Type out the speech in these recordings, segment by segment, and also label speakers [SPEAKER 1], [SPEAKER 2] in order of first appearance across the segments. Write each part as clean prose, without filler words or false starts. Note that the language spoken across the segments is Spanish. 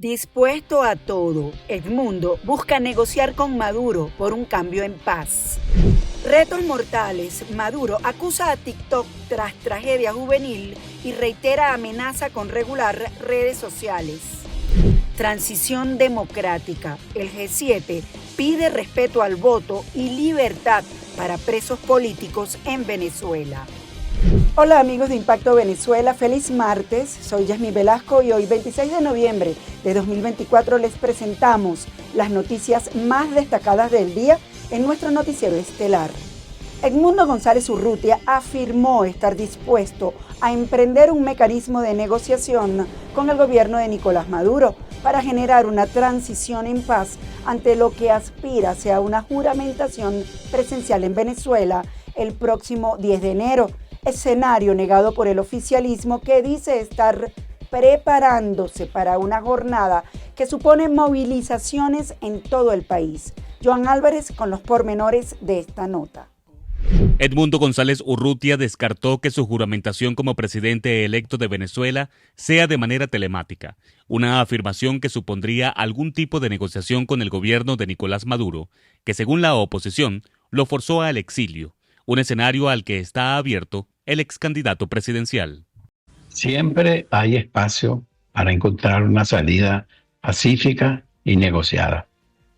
[SPEAKER 1] Dispuesto a todo, Edmundo busca negociar con Maduro por un cambio en paz. Retos mortales. Maduro acusa a TikTok tras tragedia juvenil y reitera amenaza con regular redes sociales. Transición democrática. El G7 pide respeto al voto y libertad para presos políticos en Venezuela. Hola amigos de Impacto Venezuela, feliz martes, soy Yasmín Velasco y hoy 26 de noviembre de 2024 les presentamos las noticias más destacadas del día en nuestro noticiero estelar. Edmundo González Urrutia afirmó estar dispuesto a emprender un mecanismo de negociación con el gobierno de Nicolás Maduro para generar una transición en paz ante lo que aspira hacia una juramentación presencial en Venezuela el próximo 10 de enero. Escenario negado por el oficialismo que dice estar preparándose para una jornada que supone movilizaciones en todo el país. Joan Álvarez con los pormenores de esta nota.
[SPEAKER 2] Edmundo González Urrutia descartó que su juramentación como presidente electo de Venezuela sea de manera telemática, una afirmación que supondría algún tipo de negociación con el gobierno de Nicolás Maduro, que según la oposición lo forzó al exilio, un escenario al que está abierto el ex candidato presidencial.
[SPEAKER 3] Siempre hay espacio para encontrar una salida pacífica y negociada.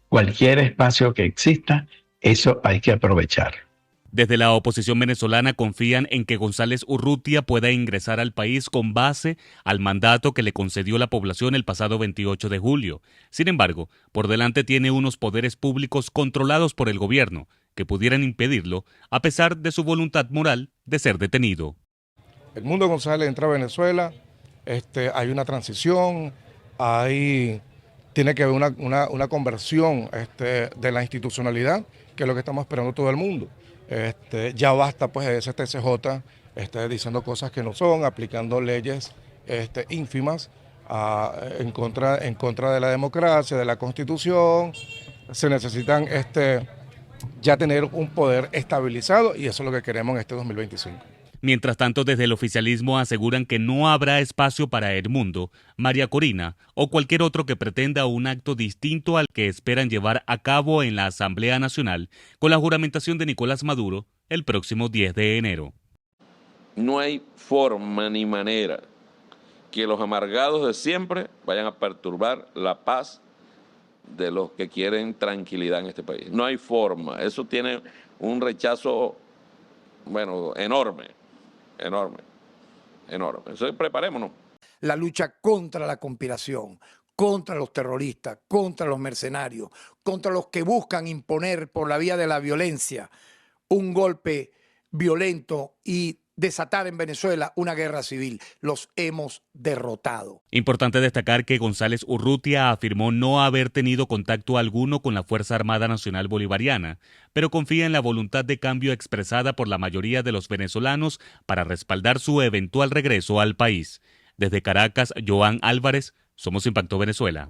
[SPEAKER 3] Cualquier espacio que exista, eso hay que aprovechar.
[SPEAKER 2] Desde la oposición venezolana confían en que González Urrutia pueda ingresar al país con base al mandato que le concedió la población el pasado 28 de julio. Sin embargo, por delante tiene unos poderes públicos controlados por el gobierno que pudieran impedirlo a pesar de su voluntad moral de ser detenido.
[SPEAKER 4] Edmundo González entra a Venezuela, hay una transición, tiene que haber una conversión de la institucionalidad, que es lo que estamos esperando todo el mundo. Ya basta pues de ese TCJ diciendo cosas que no son, aplicando leyes ínfimas en contra de la democracia, de la Constitución. Se necesitan ya tener un poder estabilizado y eso es lo que queremos en este 2025.
[SPEAKER 2] Mientras tanto, desde el oficialismo aseguran que no habrá espacio para Edmundo, María Corina o cualquier otro que pretenda un acto distinto al que esperan llevar a cabo en la Asamblea Nacional con la juramentación de Nicolás Maduro el próximo 10 de enero.
[SPEAKER 5] No hay forma ni manera que los amargados de siempre vayan a perturbar la paz de los que quieren tranquilidad en este país. No hay forma. Eso tiene un rechazo, enorme. Entonces, preparémonos.
[SPEAKER 6] La lucha contra la conspiración, contra los terroristas, contra los mercenarios, contra los que buscan imponer por la vía de la violencia un golpe violento y desatar en Venezuela una guerra civil. Los hemos derrotado.
[SPEAKER 2] Importante destacar que González Urrutia afirmó no haber tenido contacto alguno con la Fuerza Armada Nacional Bolivariana, pero confía en la voluntad de cambio expresada por la mayoría de los venezolanos para respaldar su eventual regreso al país. Desde Caracas, Joan Álvarez, Somos Impacto Venezuela.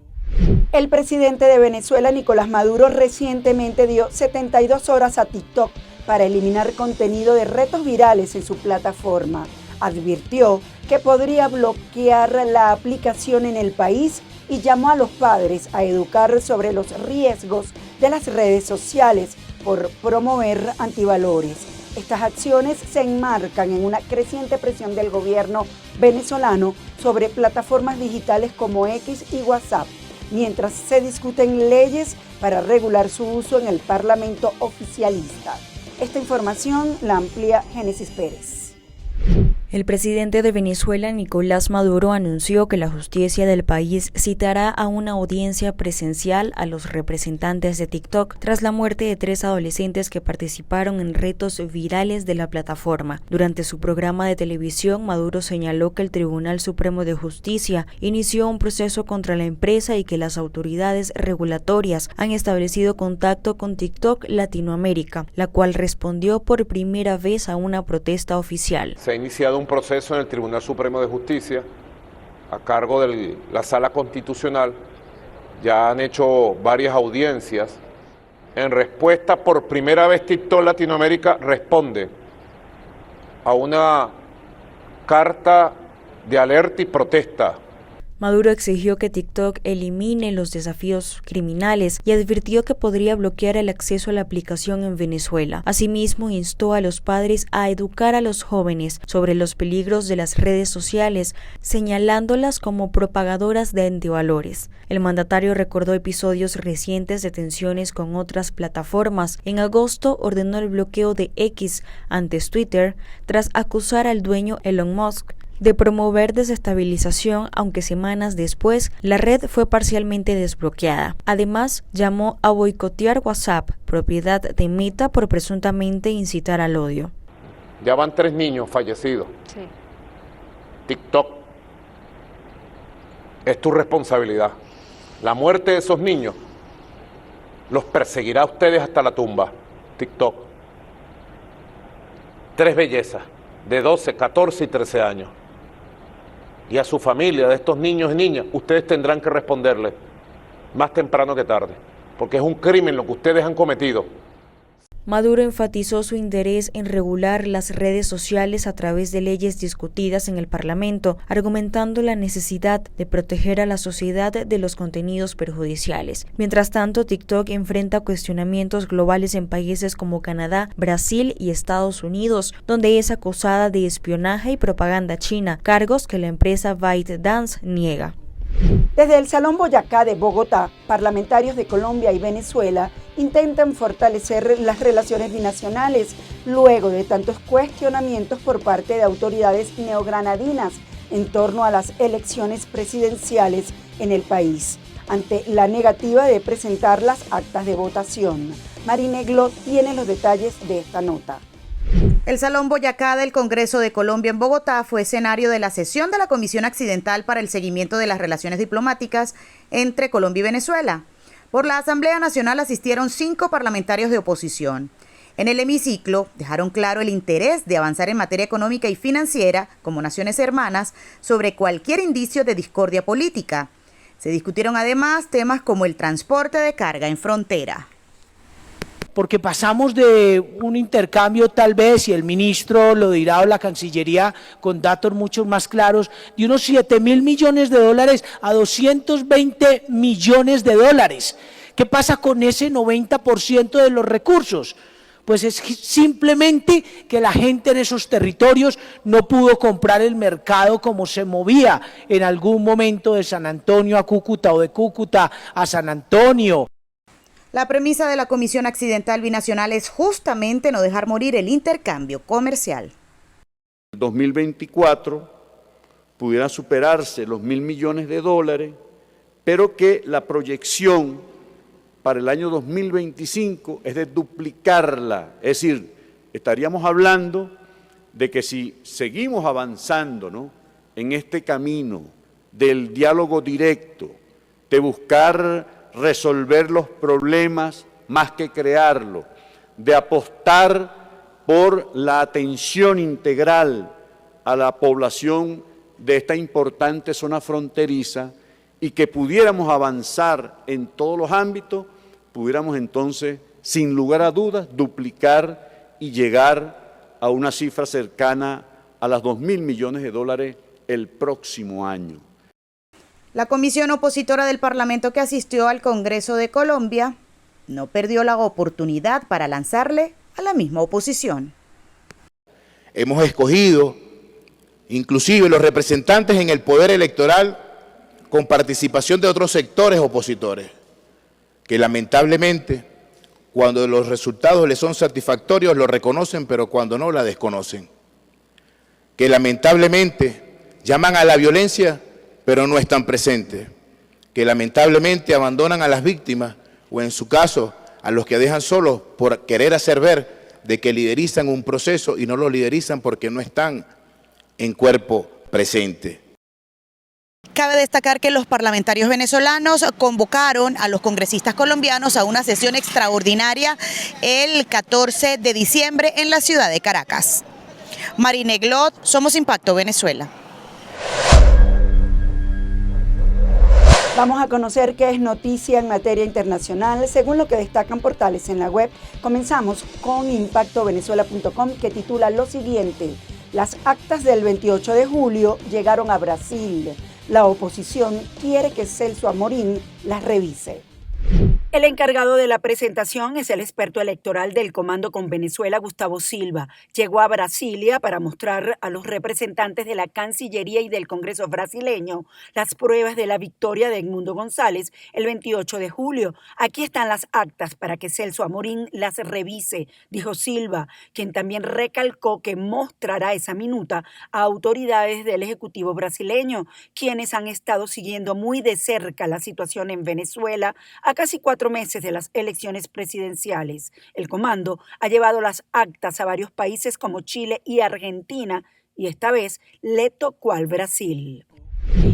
[SPEAKER 1] El presidente de Venezuela, Nicolás Maduro, recientemente dio 72 horas a TikTok para eliminar contenido de retos virales en su plataforma. Advirtió que podría bloquear la aplicación en el país y llamó a los padres a educar sobre los riesgos de las redes sociales por promover antivalores. Estas acciones se enmarcan en una creciente presión del gobierno venezolano sobre plataformas digitales como X y WhatsApp, mientras se discuten leyes para regular su uso en el Parlamento oficialista. Esta información la amplía Génesis Pérez.
[SPEAKER 7] El presidente de Venezuela, Nicolás Maduro, anunció que la justicia del país citará a una audiencia presencial a los representantes de TikTok tras la muerte de 3 adolescentes que participaron en retos virales de la plataforma. Durante su programa de televisión, Maduro señaló que el Tribunal Supremo de Justicia inició un proceso contra la empresa y que las autoridades regulatorias han establecido contacto con TikTok Latinoamérica, la cual respondió por primera vez a una protesta oficial.
[SPEAKER 8] Se ha iniciado un proceso en el Tribunal Supremo de Justicia a cargo de la Sala Constitucional. Ya han hecho varias audiencias. En respuesta, por primera vez TikTok Latinoamérica responde a una carta de alerta y protesta
[SPEAKER 7] Maduro exigió que TikTok elimine los desafíos criminales y advirtió que podría bloquear el acceso a la aplicación en Venezuela. Asimismo, instó a los padres a educar a los jóvenes sobre los peligros de las redes sociales, señalándolas como propagadoras de antivalores. El mandatario recordó episodios recientes de tensiones con otras plataformas. En agosto ordenó el bloqueo de X, antes Twitter, tras acusar al dueño Elon Musk de promover desestabilización, aunque semanas después la red fue parcialmente desbloqueada. Además, llamó a boicotear WhatsApp, propiedad de Meta, por presuntamente incitar al odio.
[SPEAKER 8] Ya van 3 niños fallecidos.
[SPEAKER 9] Sí.
[SPEAKER 8] TikTok es tu responsabilidad. La muerte de esos niños los perseguirá a ustedes hasta la tumba. TikTok. 3 bellezas de 12, 14 y 13 años. Y a su familia de estos niños y niñas, ustedes tendrán que responderles más temprano que tarde, porque es un crimen lo que ustedes han cometido.
[SPEAKER 7] Maduro enfatizó su interés en regular las redes sociales a través de leyes discutidas en el Parlamento, argumentando la necesidad de proteger a la sociedad de los contenidos perjudiciales. Mientras tanto, TikTok enfrenta cuestionamientos globales en países como Canadá, Brasil y Estados Unidos, donde es acusada de espionaje y propaganda china, cargos que la empresa ByteDance niega.
[SPEAKER 1] Desde el Salón Boyacá de Bogotá, parlamentarios de Colombia y Venezuela intentan fortalecer las relaciones binacionales luego de tantos cuestionamientos por parte de autoridades neogranadinas en torno a las elecciones presidenciales en el país, ante la negativa de presentar las actas de votación. Marineglo tiene los detalles de esta nota.
[SPEAKER 9] El Salón Boyacá del Congreso de Colombia en Bogotá fue escenario de la sesión de la Comisión Accidental para el Seguimiento de las Relaciones Diplomáticas entre Colombia y Venezuela. Por la Asamblea Nacional asistieron 5 parlamentarios de oposición. En el hemiciclo dejaron claro el interés de avanzar en materia económica y financiera como naciones hermanas sobre cualquier indicio de discordia política. Se discutieron además temas como el transporte de carga en frontera.
[SPEAKER 10] Porque pasamos de un intercambio tal vez, y el ministro lo dirá o la Cancillería con datos mucho más claros, de unos 7.000 millones de dólares a 220 millones de dólares. ¿Qué pasa con ese 90% de los recursos? Pues es simplemente que la gente en esos territorios no pudo comprar el mercado como se movía en algún momento de San Antonio a Cúcuta o de Cúcuta a San Antonio.
[SPEAKER 9] La premisa de la Comisión Accidental Binacional es justamente no dejar morir el intercambio comercial.
[SPEAKER 11] En 2024 pudiera superarse los 1.000 millones de dólares, pero que la proyección para el año 2025 es de duplicarla. Es decir, estaríamos hablando de que si seguimos avanzando, ¿no?, en este camino del diálogo directo, de buscar resolver los problemas más que crearlos, de apostar por la atención integral a la población de esta importante zona fronteriza y que pudiéramos avanzar en todos los ámbitos, pudiéramos entonces, sin lugar a dudas, duplicar y llegar a una cifra cercana a las 2.000 millones de dólares el próximo año.
[SPEAKER 9] La comisión opositora del Parlamento que asistió al Congreso de Colombia no perdió la oportunidad para lanzarle a la misma oposición.
[SPEAKER 12] Hemos escogido, inclusive los representantes en el poder electoral, con participación de otros sectores opositores, que lamentablemente, cuando los resultados les son satisfactorios, lo reconocen, pero cuando no, la desconocen. Que lamentablemente llaman a la violencia, pero no están presentes, que lamentablemente abandonan a las víctimas o en su caso a los que dejan solos por querer hacer ver de que liderizan un proceso y no lo liderizan porque no están en cuerpo presente.
[SPEAKER 9] Cabe destacar que los parlamentarios venezolanos convocaron a los congresistas colombianos a una sesión extraordinaria el 14 de diciembre en la ciudad de Caracas. Marineglot, Somos Impacto Venezuela.
[SPEAKER 1] Vamos a conocer qué es noticia en materia internacional, según lo que destacan portales en la web. Comenzamos con impactovenezuela.com, que titula lo siguiente: las actas del 28 de julio llegaron a Brasil. La oposición quiere que Celso Amorín las revise. El encargado de la presentación es el experto electoral del Comando con Venezuela, Gustavo Silva. Llegó a Brasilia para mostrar a los representantes de la Cancillería y del Congreso brasileño las pruebas de la victoria de Edmundo González el 28 de julio. Aquí están las actas para que Celso Amorín las revise, dijo Silva, quien también recalcó que mostrará esa minuta a autoridades del Ejecutivo brasileño, quienes han estado siguiendo muy de cerca la situación en Venezuela a casi 4 meses de las elecciones presidenciales. El comando ha llevado las actas a varios países como Chile y Argentina y esta vez le tocó al Brasil.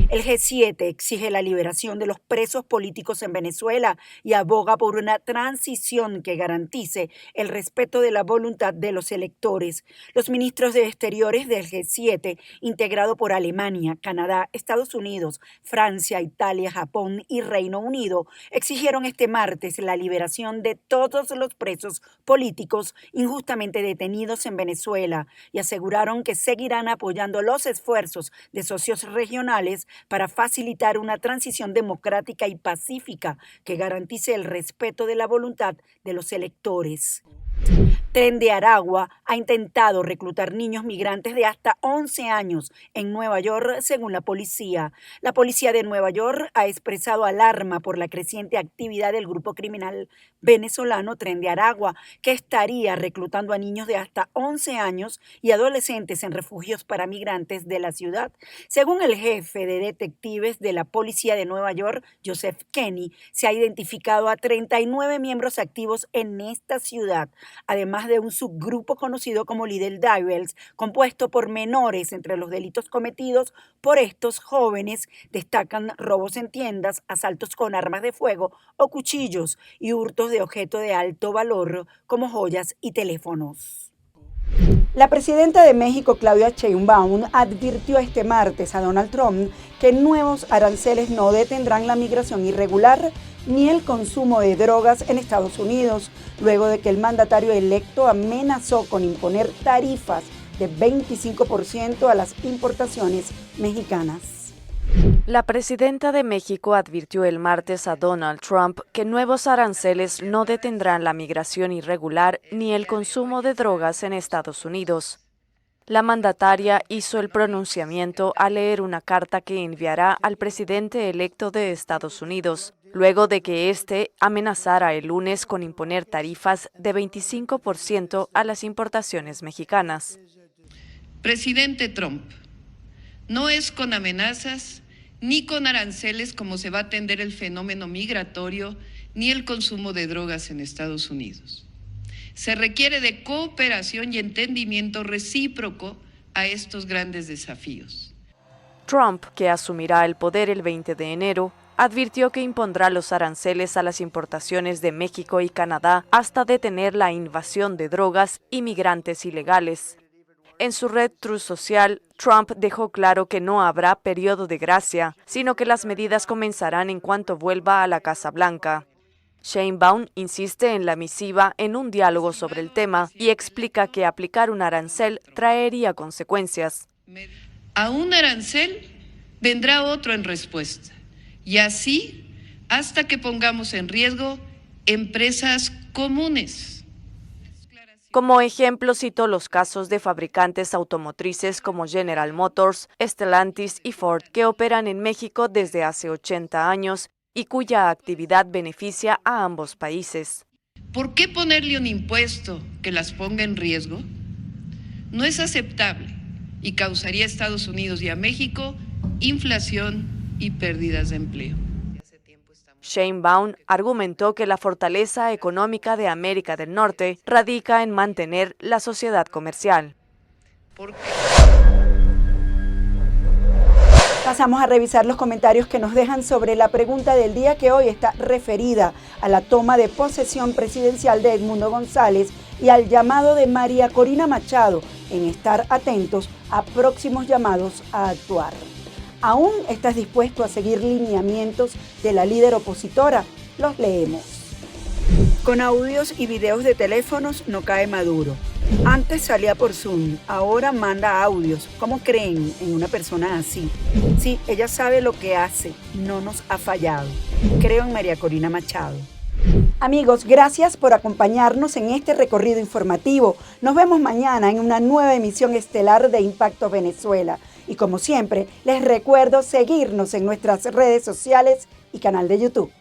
[SPEAKER 1] El G7 exige la liberación de los presos políticos en Venezuela y aboga por una transición que garantice el respeto de la voluntad de los electores. Los ministros de Exteriores del G7, integrado por Alemania, Canadá, Estados Unidos, Francia, Italia, Japón y Reino Unido, exigieron este martes la liberación de todos los presos políticos injustamente detenidos en Venezuela y aseguraron que seguirán apoyando los esfuerzos de socios regionales para facilitar una transición democrática y pacífica que garantice el respeto de la voluntad de los electores. Tren de Aragua ha intentado reclutar niños migrantes de hasta 11 años en Nueva York, según la policía. La policía de Nueva York ha expresado alarma por la creciente actividad del grupo criminal venezolano Tren de Aragua, que estaría reclutando a niños de hasta 11 años y adolescentes en refugios para migrantes de la ciudad. Según el jefe de detectives de la policía de Nueva York, Joseph Kenny, se ha identificado a 39 miembros activos en esta ciudad, además de un subgrupo conocido como Little Devils, compuesto por menores. Entre los delitos cometidos por estos jóvenes destacan robos en tiendas, asaltos con armas de fuego o cuchillos y hurtos de objetos de alto valor como joyas y teléfonos. La presidenta de México, Claudia Sheinbaum, advirtió este martes a Donald Trump que nuevos aranceles no detendrán la migración irregular ni el consumo de drogas en Estados Unidos, luego de que el mandatario electo amenazó con imponer tarifas de 25% a las importaciones mexicanas.
[SPEAKER 13] La presidenta de México advirtió el martes a Donald Trump que nuevos aranceles no detendrán la migración irregular ni el consumo de drogas en Estados Unidos. La mandataria hizo el pronunciamiento al leer una carta que enviará al presidente electo de Estados Unidos, luego de que éste amenazara el lunes con imponer tarifas de 25% a las importaciones mexicanas.
[SPEAKER 14] Presidente Trump, no es con amenazas ni con aranceles como se va a atender el fenómeno migratorio ni el consumo de drogas en Estados Unidos. Se requiere de cooperación y entendimiento recíproco a estos grandes desafíos.
[SPEAKER 13] Trump, que asumirá el poder el 20 de enero, advirtió que impondrá los aranceles a las importaciones de México y Canadá hasta detener la invasión de drogas y migrantes ilegales. En su red Truth Social, Trump dejó claro que no habrá periodo de gracia, sino que las medidas comenzarán en cuanto vuelva a la Casa Blanca. Sheinbaum insiste en la misiva en un diálogo sobre el tema y explica que aplicar un arancel traería consecuencias.
[SPEAKER 14] A un arancel vendrá otro en respuesta, y así hasta que pongamos en riesgo empresas comunes.
[SPEAKER 13] Como ejemplo citó los casos de fabricantes automotrices como General Motors, Stellantis y Ford, que operan en México desde hace 80 años y cuya actividad beneficia a ambos países.
[SPEAKER 14] ¿Por qué ponerle un impuesto que las ponga en riesgo? No es aceptable y causaría a Estados Unidos y a México inflación y pérdidas de empleo.
[SPEAKER 13] Sheinbaum argumentó que la fortaleza económica de América del Norte radica en mantener la sociedad comercial.
[SPEAKER 1] Pasamos a revisar los comentarios que nos dejan sobre la pregunta del día, que hoy está referida a la toma de posesión presidencial de Edmundo González y al llamado de María Corina Machado en estar atentos a próximos llamados a actuar. ¿Aún estás dispuesto a seguir lineamientos de la líder opositora? Los leemos. Con audios y videos de teléfonos no cae Maduro. Antes salía por Zoom, ahora manda audios. ¿Cómo creen en una persona así? Sí, ella sabe lo que hace, no nos ha fallado. Creo en María Corina Machado. Amigos, gracias por acompañarnos en este recorrido informativo. Nos vemos mañana en una nueva emisión estelar de Impacto Venezuela. Y como siempre, les recuerdo seguirnos en nuestras redes sociales y canal de YouTube.